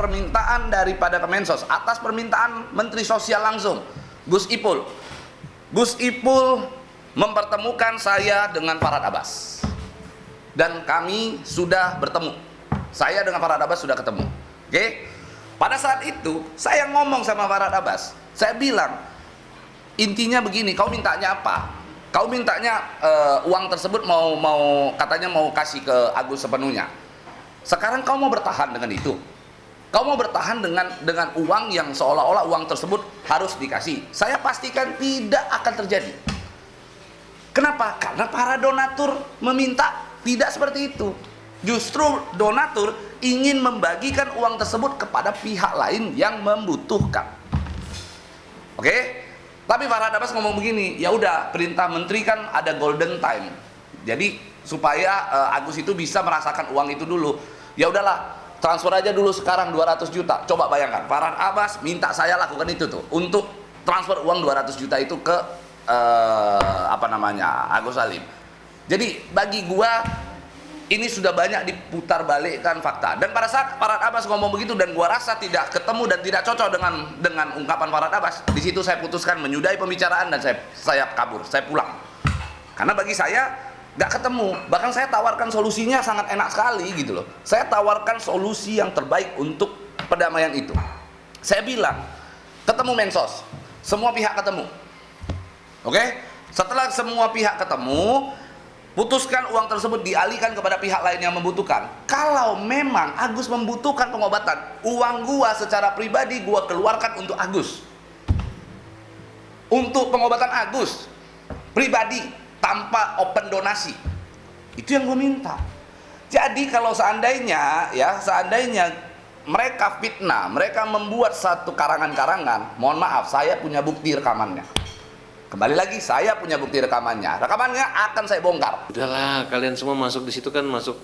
permintaan daripada Kemensos, atas permintaan Menteri Sosial langsung, Gus Ipul. Gus Ipul mempertemukan saya dengan Farhad Abbas. Dan kami sudah bertemu. Saya dengan Farhad Abbas sudah ketemu. Oke? Pada saat itu, saya ngomong sama Farhad Abbas. Saya bilang, intinya begini, kau mintanya apa? Kau mintanya uang tersebut katanya mau kasih ke Agus sepenuhnya. Sekarang kau mau bertahan dengan itu? Kau mau bertahan dengan uang yang seolah-olah uang tersebut harus dikasih? Saya pastikan tidak akan terjadi. Kenapa? Karena para donatur meminta tidak seperti itu. Justru donatur ingin membagikan uang tersebut kepada pihak lain yang membutuhkan. Oke? Tapi Farhad Abbas ngomong begini, ya udah, perintah menteri kan ada golden time. Jadi supaya Agus itu bisa merasakan uang itu dulu. Ya udahlah, transfer aja dulu sekarang 200 juta. Coba bayangkan, Farhad Abbas minta saya lakukan itu tuh untuk transfer uang 200 juta itu ke Agus Salim. Jadi bagi gua ini sudah banyak diputar balikkan fakta. Dan pada saat Farhad Abbas ngomong begitu dan gua rasa tidak ketemu dan tidak cocok dengan ungkapan Farhad Abbas, di situ saya putuskan menyudahi pembicaraan dan saya kabur, saya pulang. Karena bagi saya nggak ketemu. Bahkan saya tawarkan solusinya sangat enak sekali gitu loh. Saya tawarkan solusi yang terbaik untuk perdamaian itu. Saya bilang, ketemu Mensos, semua pihak ketemu. Oke? Setelah semua pihak ketemu, putuskan uang tersebut dialihkan kepada pihak lain yang membutuhkan. Kalau memang Agus membutuhkan pengobatan, uang gua secara pribadi gua keluarkan untuk Agus. Untuk pengobatan Agus pribadi tanpa open donasi. Itu yang gua minta. Jadi kalau seandainya mereka fitnah, mereka membuat satu karangan-karangan, mohon maaf, saya punya bukti rekamannya. Kembali lagi, saya punya bukti rekamannya. Rekamannya akan saya bongkar. Udahlah, kalian semua masuk di situ kan masuk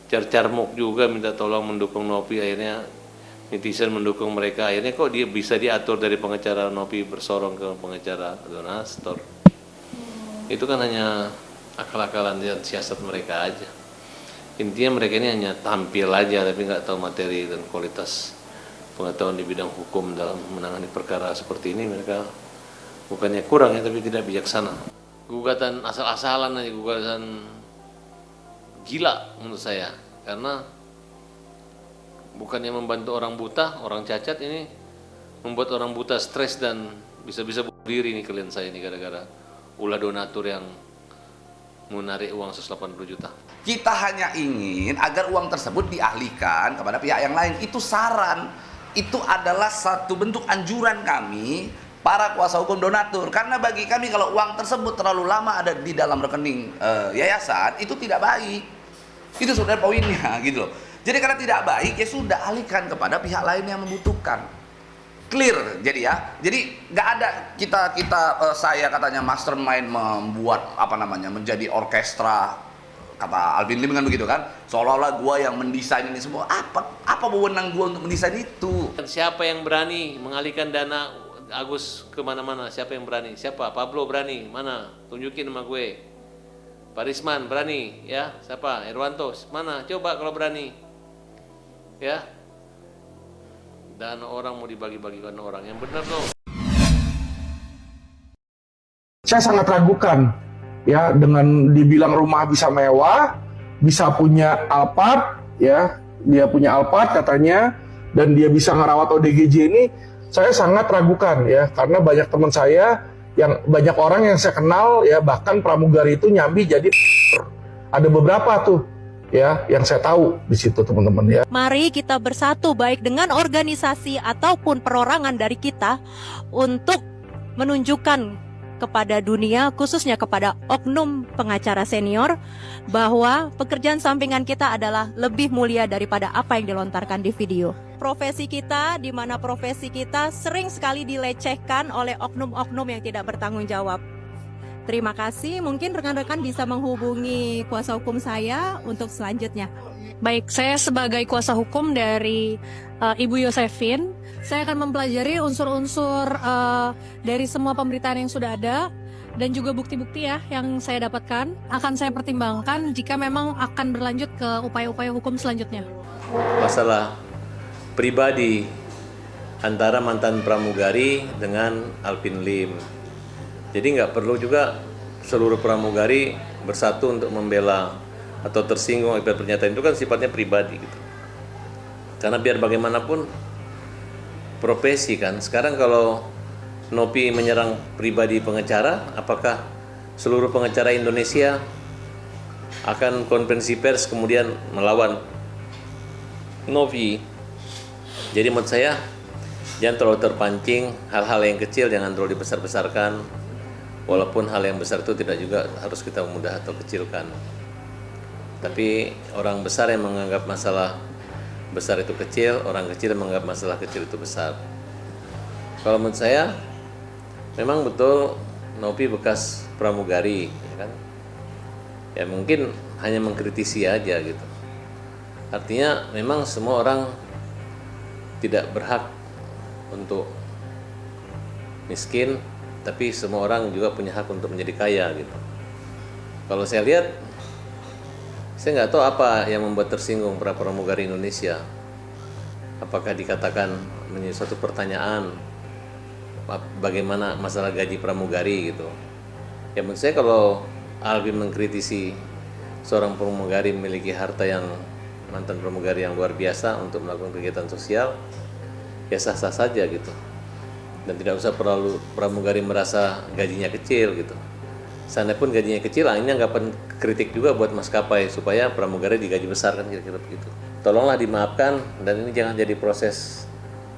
carmuk juga minta tolong mendukung Nopi. Akhirnya netizen mendukung mereka. Akhirnya kok dia bisa diatur dari pengacara Nopi bersorong ke pengacara donatur. Itu kan hanya akal-akalan dan siasat mereka aja. Intinya mereka ini hanya tampil aja tapi nggak tahu materi dan kualitas pengetahuan di bidang hukum dalam menangani perkara seperti ini. Mereka bukannya kurang ya, tapi tidak bijaksana. Gugatan asal-asalan aja, gugatan gila menurut saya. Karena bukannya membantu orang buta, orang cacat, ini membuat orang buta stres dan bisa-bisa bunuh diri nih kalian saya ini gara-gara ulah donatur yang menarik uang 180 juta. Kita hanya ingin agar uang tersebut dialihkan kepada pihak yang lain. Itu saran, itu adalah satu bentuk anjuran kami para kuasa hukum donatur, karena bagi kami kalau uang tersebut terlalu lama ada di dalam rekening yayasan itu tidak baik. Itu sebenarnya poinnya gitu loh. Jadi karena tidak baik ya sudah, alihkan kepada pihak lain yang membutuhkan. Clear jadi ya. Jadi nggak ada saya katanya mastermind membuat menjadi orkestra, kata Alvin Lim kan begitu kan, seolah-olah gua yang mendesain ini semua. Apa wewenang gua untuk mendesain itu? Siapa yang berani mengalihkan dana Agus kemana-mana? Siapa yang berani? Siapa? Pablo berani? Mana? Tunjukin sama gue. Pak Risman berani? Ya? Siapa? Irwanto? Mana? Coba kalau berani. Ya? Dan orang mau dibagi-bagikan orang. Yang benar dong. Saya sangat ragukan ya dengan dibilang rumah bisa mewah, bisa punya Alphard ya, dia punya Alphard katanya, dan dia bisa ngerawat ODGJ ini. Saya sangat ragukan ya, karena banyak teman saya, banyak orang yang saya kenal ya, bahkan pramugari itu nyambi jadi ada beberapa tuh ya yang saya tahu di situ teman-teman ya. Mari kita bersatu baik dengan organisasi ataupun perorangan dari kita untuk menunjukkan kepada dunia, khususnya kepada oknum pengacara senior, bahwa pekerjaan sampingan kita adalah lebih mulia daripada apa yang dilontarkan di video. Profesi kita, di mana profesi kita sering sekali dilecehkan oleh oknum-oknum yang tidak bertanggung jawab. Terima kasih, mungkin rekan-rekan bisa menghubungi kuasa hukum saya untuk selanjutnya. Baik, saya sebagai kuasa hukum dari Ibu Yosefin, saya akan mempelajari unsur-unsur dari semua pemberitaan yang sudah ada dan juga bukti-bukti ya yang saya dapatkan. Akan saya pertimbangkan jika memang akan berlanjut ke upaya-upaya hukum selanjutnya. Masalah pribadi antara mantan pramugari dengan Alvin Lim. Jadi nggak perlu juga seluruh pramugari bersatu untuk membela atau tersinggung akibat pernyataan itu, kan sifatnya pribadi gitu. Karena biar bagaimanapun profesi kan. Sekarang kalau Nopi menyerang pribadi pengacara, apakah seluruh pengacara Indonesia akan konferensi pers kemudian melawan Novi? Jadi menurut saya jangan terlalu terpancing, hal-hal yang kecil jangan terlalu dibesar-besarkan, walaupun hal yang besar itu tidak juga harus kita mudah atau kecilkan. Tapi orang besar yang menganggap masalah besar itu kecil, orang kecil yang menganggap masalah kecil itu besar. Kalau menurut saya memang betul Novi bekas pramugari, ya kan? Ya mungkin hanya mengkritisi aja gitu. Artinya memang semua orang tidak berhak untuk miskin, tapi semua orang juga punya hak untuk menjadi kaya gitu. Kalau saya lihat, saya nggak tahu apa yang membuat tersinggung para pramugari Indonesia. Apakah dikatakan menjadi suatu pertanyaan bagaimana masalah gaji pramugari gitu. Ya menurut saya kalau Alvin mengkritisi seorang pramugari memiliki harta yang mantan pramugari yang luar biasa untuk melakukan kegiatan sosial, ya sah-sah saja gitu. Dan tidak usah perlu pramugari merasa gajinya kecil gitu. Seandainya pun gajinya kecil, ini anggapan kritik juga buat maskapai supaya pramugari digaji besar, kan kira-kira begitu. Tolonglah dimaafkan, dan ini jangan jadi proses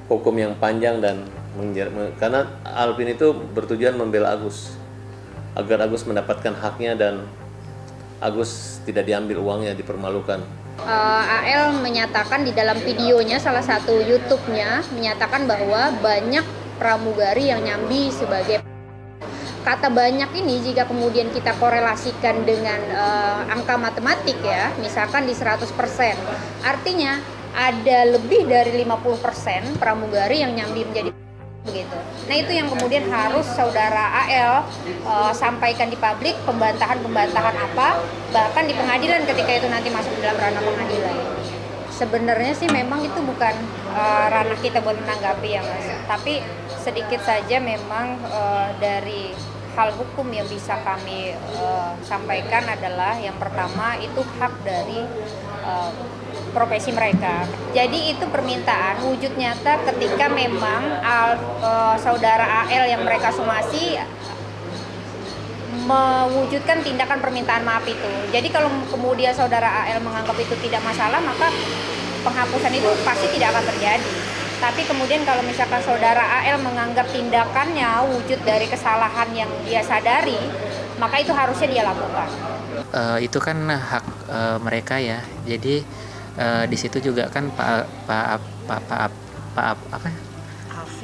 hukum yang panjang dan karena Alvin itu bertujuan membela Agus agar Agus mendapatkan haknya dan Agus tidak diambil uangnya, dipermalukan. AL menyatakan di dalam videonya, salah satu YouTube-nya menyatakan bahwa banyak pramugari yang nyambi sebagai. Kata banyak ini jika kemudian kita korelasikan dengan angka matematik ya, misalkan di 100%, artinya ada lebih dari 50% pramugari yang nyambi menjadi begitu. Nah itu yang kemudian harus saudara AL sampaikan di publik, pembantahan-pembantahan apa, bahkan di pengadilan ketika itu nanti masuk dalam ranah pengadilan. Sebenarnya sih memang itu bukan ranah kita buat menanggapi ya Mas, tapi sedikit saja memang dari hal hukum yang bisa kami sampaikan adalah yang pertama itu hak dari profesi mereka. Jadi itu permintaan wujud nyata ketika memang saudara AL yang mereka somasi mewujudkan tindakan permintaan maaf itu. Jadi kalau kemudian saudara AL menganggap itu tidak masalah, maka penghapusan itu pasti tidak akan terjadi. Tapi kemudian kalau misalkan saudara AL menganggap tindakannya wujud dari kesalahan yang dia sadari, maka itu harusnya dia lakukan. Itu kan hak mereka ya. Jadi di situ juga kan Pak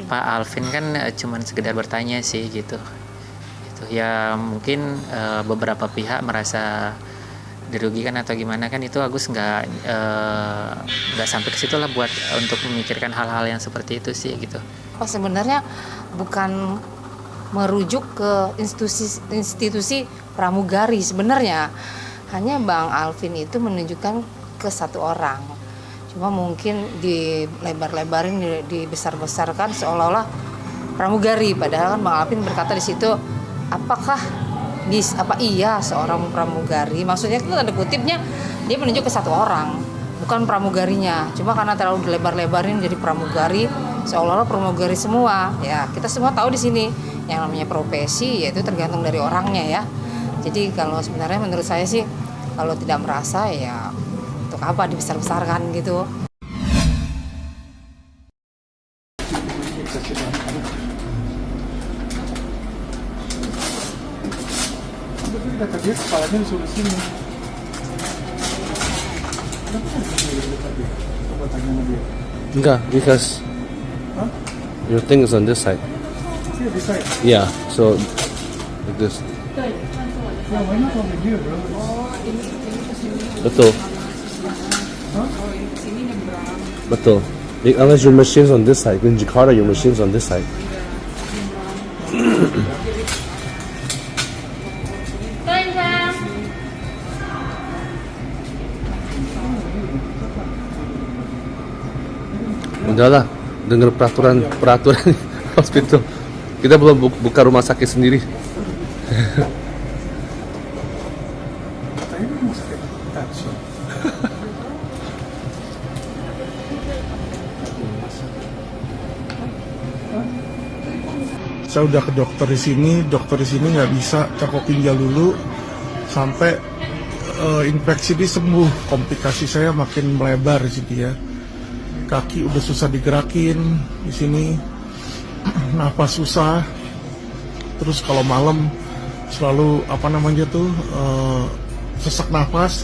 Alvin kan cuman sekedar bertanya sih gitu. Itu ya mungkin beberapa pihak merasa dirugikan atau gimana, kan itu Agus nggak sampai ke situ lah buat untuk memikirkan hal-hal yang seperti itu sih gitu. Sebenarnya bukan merujuk ke institusi pramugari sebenarnya, hanya Bang Alvin itu menunjukkan ke satu orang, cuma mungkin dilebar-lebarin, dibesar-besarkan seolah-olah pramugari, padahal kan Bang Alvin berkata di situ apakah iya seorang pramugari, maksudnya itu tanda kutipnya dia menunjuk ke satu orang, bukan pramugarinya, cuma karena terlalu dilebar-lebarin jadi pramugari seolah-olah pramugari semua. Ya kita semua tahu di sini yang namanya profesi yaitu tergantung dari orangnya ya. Jadi kalau sebenarnya menurut saya sih kalau tidak merasa ya untuk apa dibesar-besarkan gitu. Kata dia kepalanya disuruh sini. Coba tanya sama dia. Enggak, because your thing is on this side. Yeah, this side. Yeah, so like this. Yeah, why not over here, bro? Betul. Betul. Unless your machine's on this side. In Jakarta, your machine's on this side. Udahlah, dengar peraturan hospital. Kita belum buka rumah sakit sendiri. Saya udah ke dokter di sini nggak bisa cangkok ginjal dulu sampai infeksi ini sembuh, komplikasi saya makin melebar di sini ya. Kaki udah susah digerakin di sini, nafas susah. Terus kalau malam selalu sesak nafas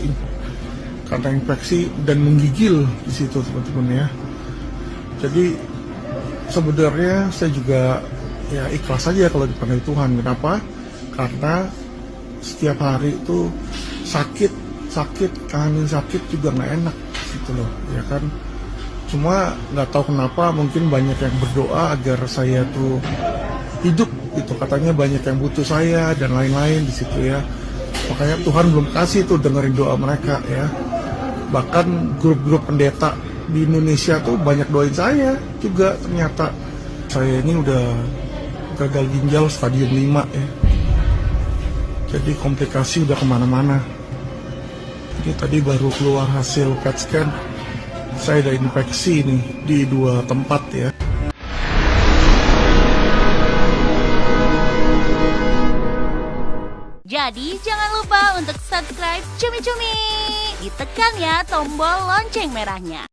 karena infeksi dan menggigil di situ teman-teman ya. Jadi sebenarnya saya juga ya ikhlas aja kalau dipanggil Tuhan. Kenapa? Karena setiap hari itu sakit, kangen sakit juga nggak enak gitu loh, ya kan. Cuma nggak tahu kenapa mungkin banyak yang berdoa agar saya tuh hidup gitu, katanya banyak yang butuh saya dan lain-lain di situ ya. Makanya Tuhan belum kasih tuh dengerin doa mereka ya. Bahkan grup-grup pendeta di Indonesia tuh banyak doain saya juga. Ternyata saya ini udah gagal ginjal stadium 5 ya. Jadi komplikasi udah kemana-mana. Ini tadi baru keluar hasil PET scan. Saya ada infeksi nih di 2 tempat ya. Jadi jangan lupa untuk subscribe Cumi Cumi. Ditekan ya tombol lonceng merahnya.